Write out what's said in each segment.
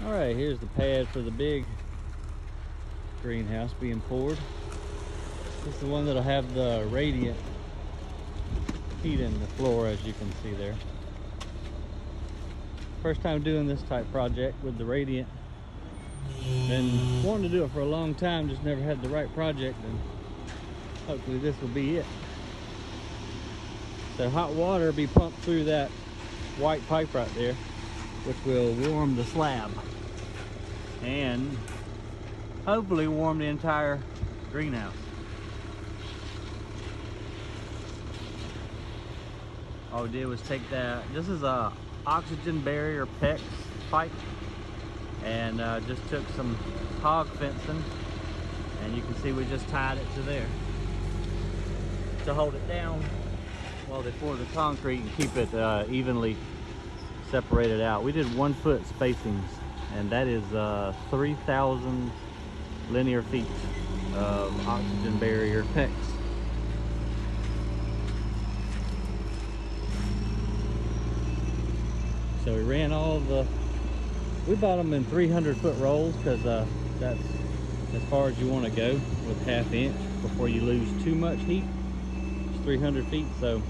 All right, here's the pad for the big greenhouse being poured. This is the one that'll have the radiant heat in the floor, as you can see there. First time doing this type project with the radiant. Been wanting to do it for a long time, just never had the right project, and hopefully this will be it. So hot water will be pumped through that white pipe right there, which will warm the slab and hopefully warm the entire greenhouse. All we did was take that, this is a oxygen barrier PEX pipe, and just took some hog fencing, and you can see we just tied it to there to hold it down while they pour the concrete and keep it evenly separated out. We did 1 foot spacings, and that is 3,000 linear feet of oxygen barrier PEX. So we ran we bought them in 300-foot rolls because that's as far as you want to go with 1/2 inch before you lose too much heat. It's 300 feet, so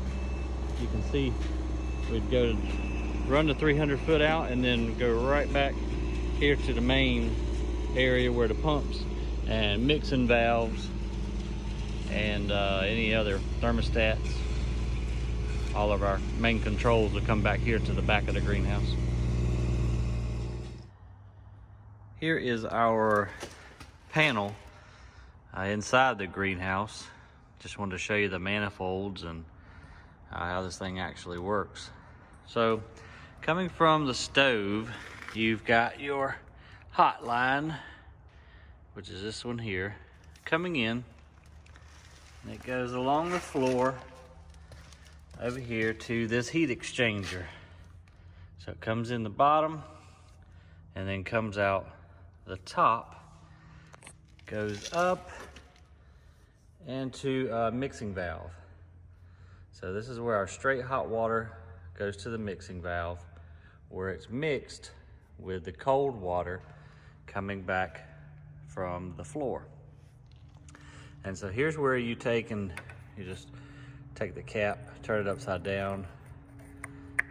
you can see we'd go to run the 300 foot out and then go right back here to the main area where the pumps and mixing valves and any other thermostats, all of our main controls will come back here to the back of the greenhouse. Here is our panel inside the greenhouse. Just wanted to show you the manifolds and how this thing actually works. So coming from the stove, you've got your hot line, which is this one here, coming in, and it goes along the floor over here to this heat exchanger. So it comes in the bottom and then comes out the top, goes up into a mixing valve. So this is where our straight hot water goes to the mixing valve, where it's mixed with the cold water coming back from the floor. And so here's where you just take the cap, turn it upside down,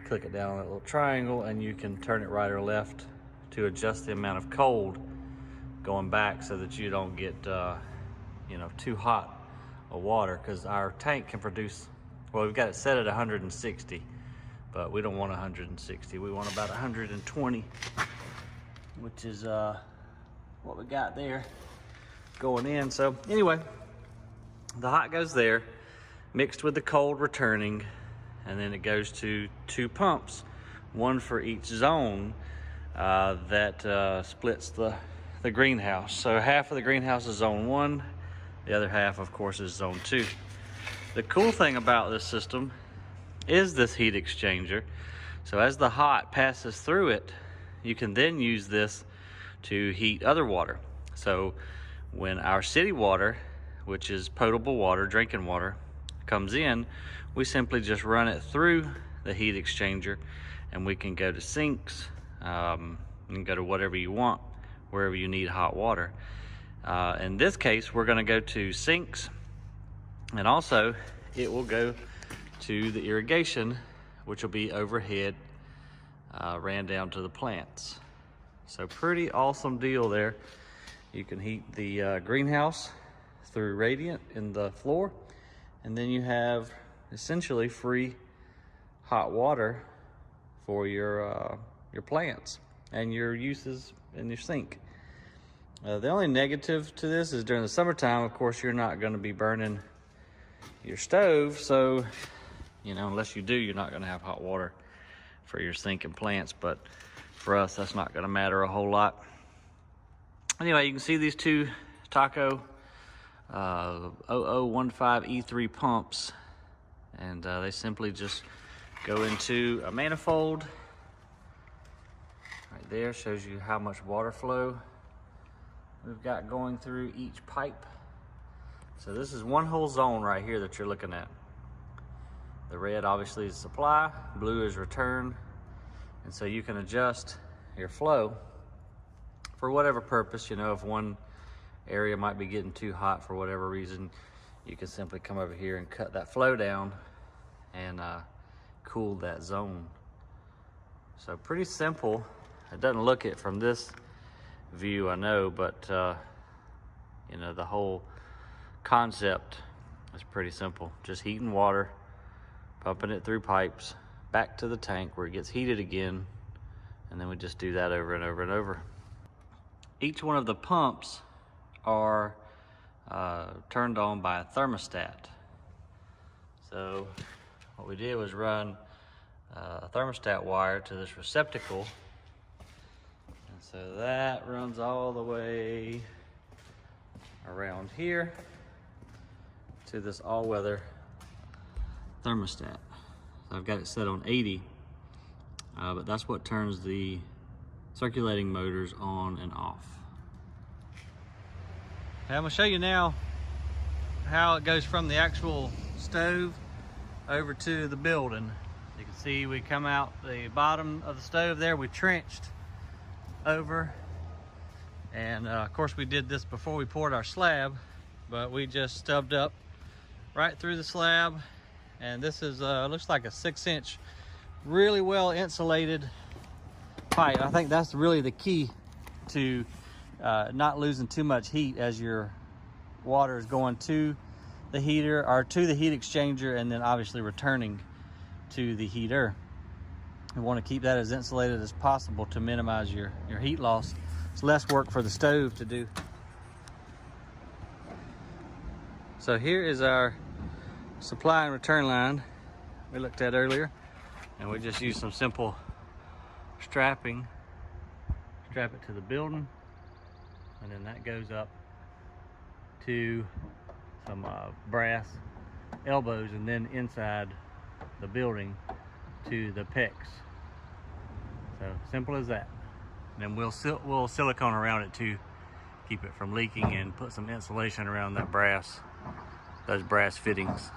click it down on that little triangle, and you can turn it right or left to adjust the amount of cold going back so that you don't get too hot of water, because our tank can produce, well, we've got it set at 160, but we don't want 160. We want about 120, which is what we got there going in. So anyway, the hot goes there, mixed with the cold returning, and then it goes to 2 pumps, one for each zone that splits the greenhouse. So half of the greenhouse is zone 1, the other half, of course, is zone 2. The cool thing about this system is this heat exchanger. So as the hot passes through it, you can then use this to heat other water. So when our city water, which is potable water, drinking water, comes in, we simply just run it through the heat exchanger, and we can go to sinks, and go to whatever you want, wherever you need hot water. In this case, we're gonna go to sinks, and also it will go to the irrigation, which will be overhead, ran down to the plants. So pretty awesome deal there. You can heat the greenhouse through radiant in the floor, and then you have essentially free hot water for your plants and your uses in your sink. The only negative to this is during the summertime, of course, you're not going to be burning your stove, so unless you do, you're not going to have hot water for your sink and plants. But for us, that's not going to matter a whole lot. Anyway, you can see these 2 Taco 0015 E3 pumps, and they simply just go into a manifold. Right there shows you how much water flow we've got going through each pipe. So this is one whole zone right here that you're looking at. The red obviously is supply, blue is return, and so you can adjust your flow for whatever purpose. You know, if one area might be getting too hot for whatever reason, you can simply come over here and cut that flow down and cool that zone. So pretty simple. It doesn't look it from this view, I know, but you know, the whole concept is pretty simple. Just heating water, pumping it through pipes back to the tank where it gets heated again, and then we just do that over and over and over. Each one of the pumps are turned on by a thermostat. So what we did was run a thermostat wire to this receptacle, and so that runs all the way around here to this all-weather thermostat. So I've got it set on 80, but that's what turns the circulating motors on and off. Okay, I'm gonna show you now how it goes from the actual stove over to the building. You can see we come out the bottom of the stove there, we trenched over, and of course we did this before we poured our slab, but we just stubbed up right through the slab, and this is looks like a 6-inch really well insulated pipe. I think that's really the key to not losing too much heat as your water is going to the heater or to the heat exchanger, and then obviously returning to the heater. You want to keep that as insulated as possible to minimize your heat loss. It's less work for the stove to do. So here is our supply and return line we looked at earlier, and we just use some simple strapping. Strap it to the building, and then that goes up to some brass elbows, and then inside the building to the PEX. So simple as that. And then we'll silicone around it to keep it from leaking, and put some insulation around that those brass fittings.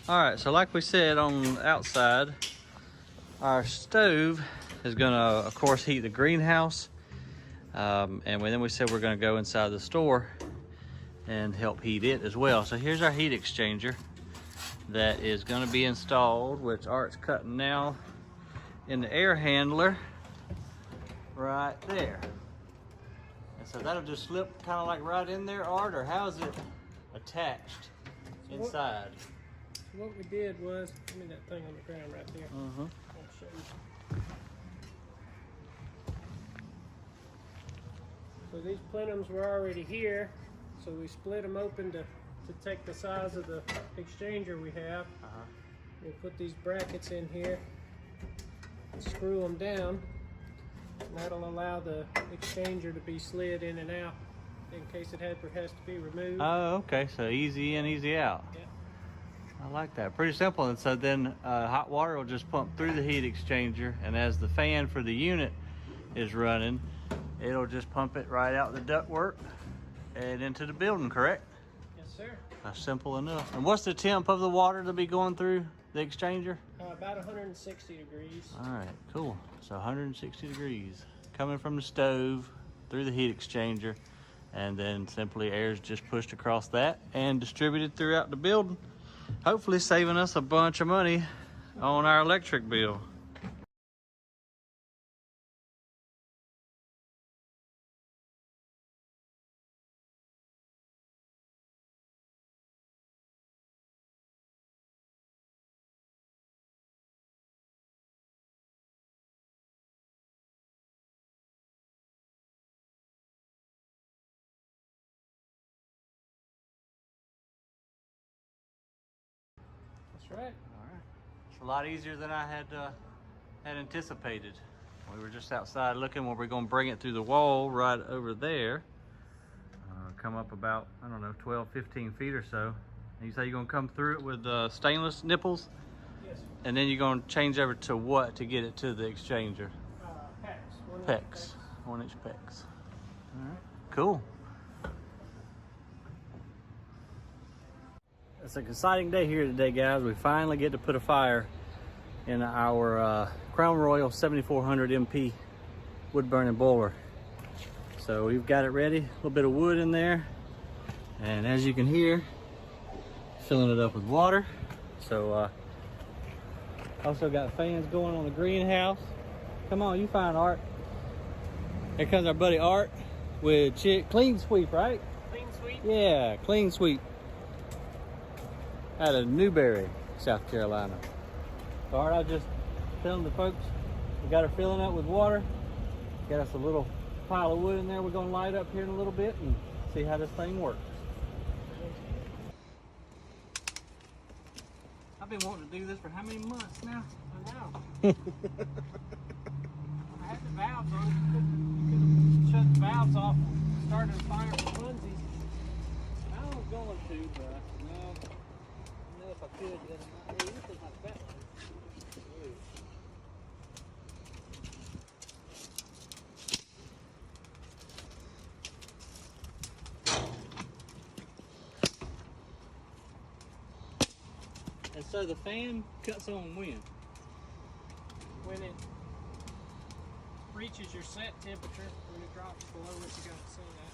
All right, so like we said on the outside, our stove is gonna, of course, heat the greenhouse. And then we said we're gonna go inside the store and help heat it as well. So here's our heat exchanger that is gonna be installed, which Art's cutting now in the air handler right there. And so that'll just slip kind of like right in there, Art, or how's it attached inside? What we did was, give me that thing on the ground right there. I'll show you. So these plenums were already here, so we split them open to take the size of the exchanger we have. We'll put these brackets in here and screw them down, and that'll allow the exchanger to be slid in and out in case it has to be removed. Oh, okay, so easy in, easy out. Yeah. I like that. Pretty simple. And so then hot water will just pump through the heat exchanger, and as the fan for the unit is running, it'll just pump it right out the ductwork and into the building, correct? Yes, sir. That's simple enough. And what's the temp of the water to be going through the exchanger? About 160 degrees. All right, cool. So 160 degrees coming from the stove through the heat exchanger, and then simply air is just pushed across that and distributed throughout the building, hopefully saving us a bunch of money on our electric bill. That's right. All right. It's a lot easier than I had anticipated. We were just outside looking where we're going to bring it through the wall right over there. Come up about, I don't know, 12, 15 feet or so. And you say you're going to come through it with stainless nipples? Yes. And then you're going to change over to what to get it to the exchanger? PEX. PEX. 1-inch PEX. All right. Cool. It's an exciting day here today, guys. We finally get to put a fire in our Crown Royal 7400 MP wood burning boiler. So we've got it ready, a little bit of wood in there, and as you can hear, filling it up with water. So also got fans going on the greenhouse. Come on, you find Art. Here comes our buddy Art with Clean Sweep, right? Clean Sweep? Yeah, Clean Sweep. Out of Newberry, South Carolina. So Art, I was just telling the folks, we got her filling up with water. Got us a little pile of wood in there we're gonna light up here in a little bit and see how this thing works. I've been wanting to do this for how many months now? I know. I had the valves on. You could have shut the valves off and started a fire for funsies. I was going to, but I said, no, if I could, then this is my fat one. And so the fan cuts on when? When it reaches your set temperature, when it drops below what you got to see that.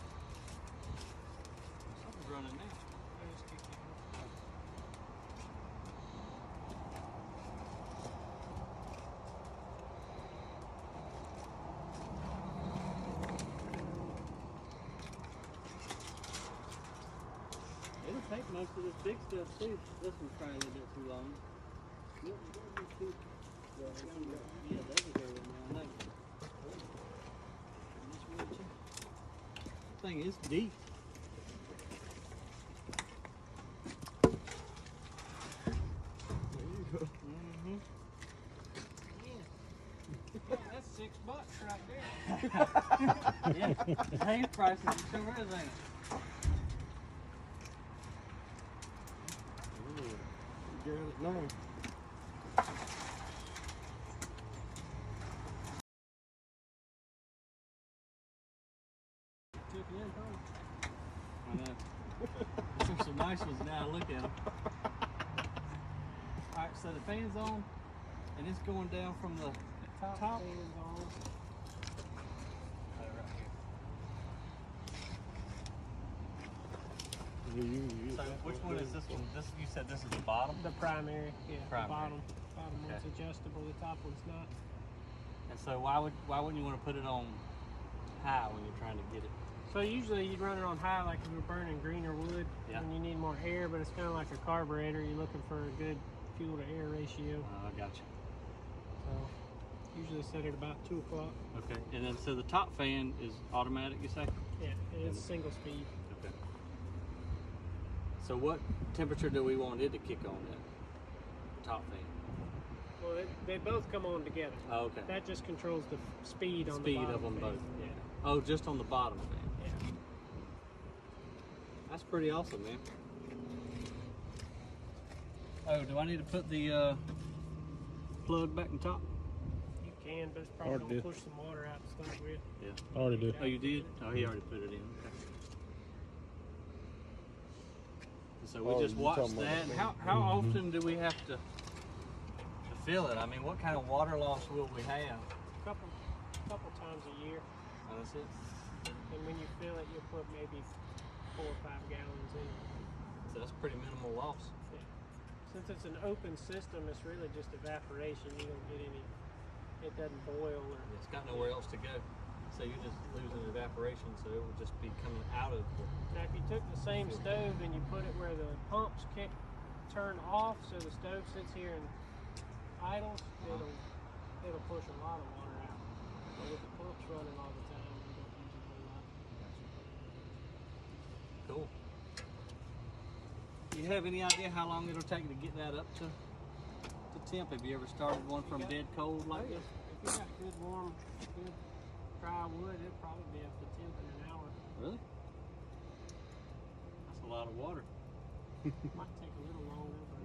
Something's running now. I just kicked it off. It'll take most of this big stuff too. This one's probably a little bit too long. Yeah, that's a good one. I know. This thing is deep. Mm-hmm. Yeah, that's $6 right there. Yeah, hand prices are sure is, ain't it? Get it now. I know. There's some nice ones now. Look at them. All right, so the fan's on, and it's going down from the Top fan's on. So which one is this one? This you said this is the bottom. The primary, yeah. Primary. The bottom Okay. one's adjustable. The top one's not. And so why wouldn't you want to put it on high when you're trying to get it? So usually you'd run it on high, like if you're burning greener wood, Yeah. and you need more air. But it's kind of like a carburetor. You're looking for a good fuel to air ratio. I got you. So usually set it about 2 o'clock. Okay. And then so the top fan is automatic, you say? Yeah, and it's single speed. Okay. So what temperature do we want it to kick on at? Top fan. Well, they both come on together. Oh, okay. That just controls the speed on the Speed bottom of them fan. both. Yeah. Oh, just on the bottom fan. Yeah. That's pretty awesome, man. Oh, do I need to put the plug back in top? You can, but it's probably Already gonna did. push some water out to start with. Yeah. I already did. Oh, you did? Oh, he already put it in. Okay. So we Oh, just you watched talking about that. the How fan. often do we have to fill it? I mean, what kind of water loss will we have? Couple times a year, Oh, that's it. and when you fill it, you'll put maybe 4 or 5 gallons in. So that's pretty minimal loss. Yeah. Since it's an open system, it's really just evaporation. You don't get any. It doesn't boil or. It's got nowhere else to go. So you're just losing evaporation, so it would just be coming out of the... Now, if you took the same stove and you put it where the pumps turn off, so the stove sits here and idles, it'll push a lot of water out. But with the pumps running all the time, you don't use it a lot. Cool. Do you have any idea how long it'll take to get that up to temp? Have you ever started one from dead cold like this? If you got good warm, good dry wood, it'll probably be up to temp in an hour. Really? That's a lot of water. Might take a little longer, but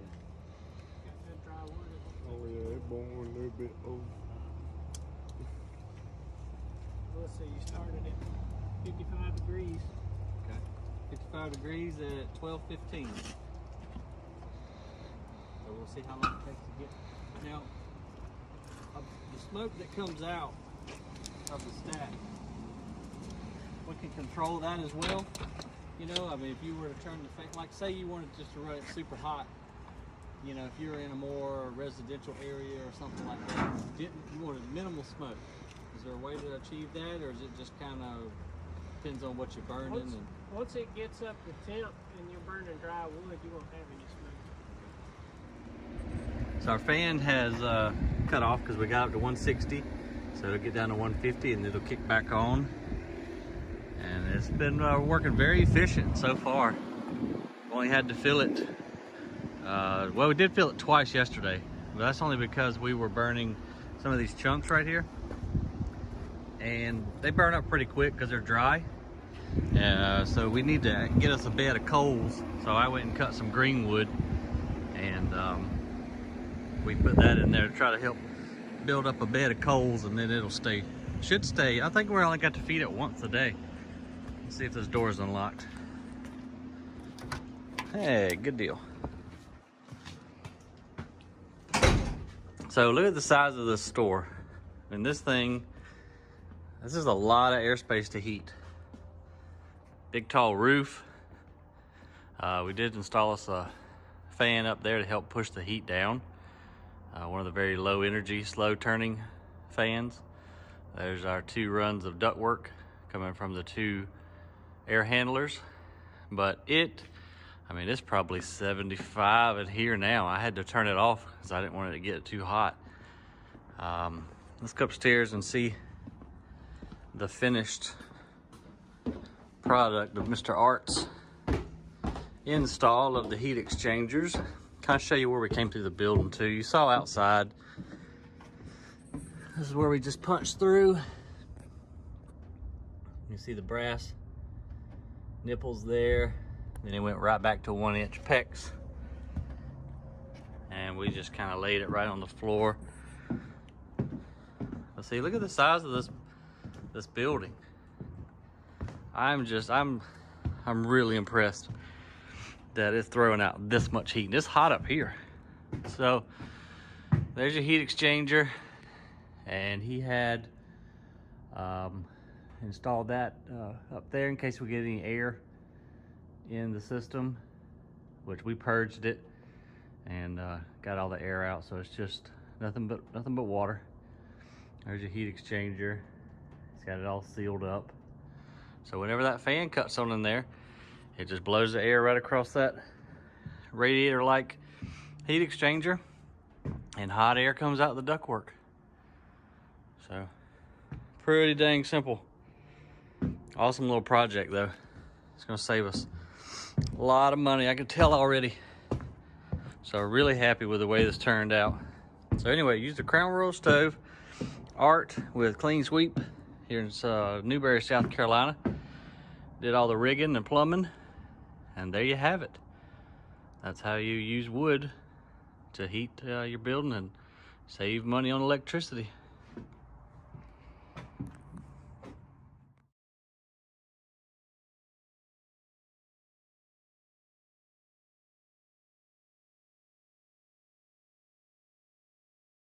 got good dry wood. Oh yeah, it born a little bit old. Let's see, you started at 55 degrees. Okay. 55 degrees at 12:15. So we'll see how long it takes to get. Now, the smoke that comes out of the stack, we can control that as well. You know, I mean, if you were to turn the fan, like say you wanted just to run it super hot, you know, if you're in a more residential area or something like that, you wanted minimal smoke. Is there a way to achieve that, or is it just kind of depends on what you're burning? Once it gets up to temp and you're burning dry wood, you won't have any smoke. So our fan has cut off because we got up to 160, so it'll get down to 150 and it'll kick back on. And it's been working very efficient so far. Only had to fill it, well, we did fill it twice yesterday, but that's only because we were burning some of these chunks right here. And they burn up pretty quick because they're dry. So we need to get us a bed of coals. So I went and cut some green wood, and we put that in there to try to help build up a bed of coals, and then it'll should stay. I think we only got to feed it once a day. Let's see if this door is unlocked. Hey, good deal. So look at the size of this store. And this is a lot of airspace to heat. Big tall roof. We did install us a fan up there to help push the heat down. One of the very low energy, slow turning fans. There's our 2 runs of ductwork coming from the 2 air handlers. But I mean, it's probably 75 in here now. I had to turn it off because I didn't want it to get too hot. Let's go upstairs and see the finished product of Mr. Art's install of the heat exchangers. Kind of show you where we came through the building too. You saw outside. This is where we just punched through. You see the brass nipples there. Then it went right back to 1-inch pecs. And we just kind of laid it right on the floor. But see, look at the size of this building. I'm really impressed that it's throwing out this much heat. And it's hot up here. So there's your heat exchanger. And he had installed that up there in case we get any air in the system, which we purged it and got all the air out, so it's just nothing but water. There's your heat exchanger. It's got it all sealed up, so whenever that fan cuts on in there, it just blows the air right across that radiator like heat exchanger, and hot air comes out the ductwork. So pretty dang simple. Awesome little project though. It's gonna save us a lot of money, I can tell already. So really happy with the way this turned out. So anyway, used a Crown Royal stove, Art with Clean Sweep here in Newberry, South Carolina. Did all the rigging and plumbing, and there you have it. That's how you use wood to heat your building and save money on electricity.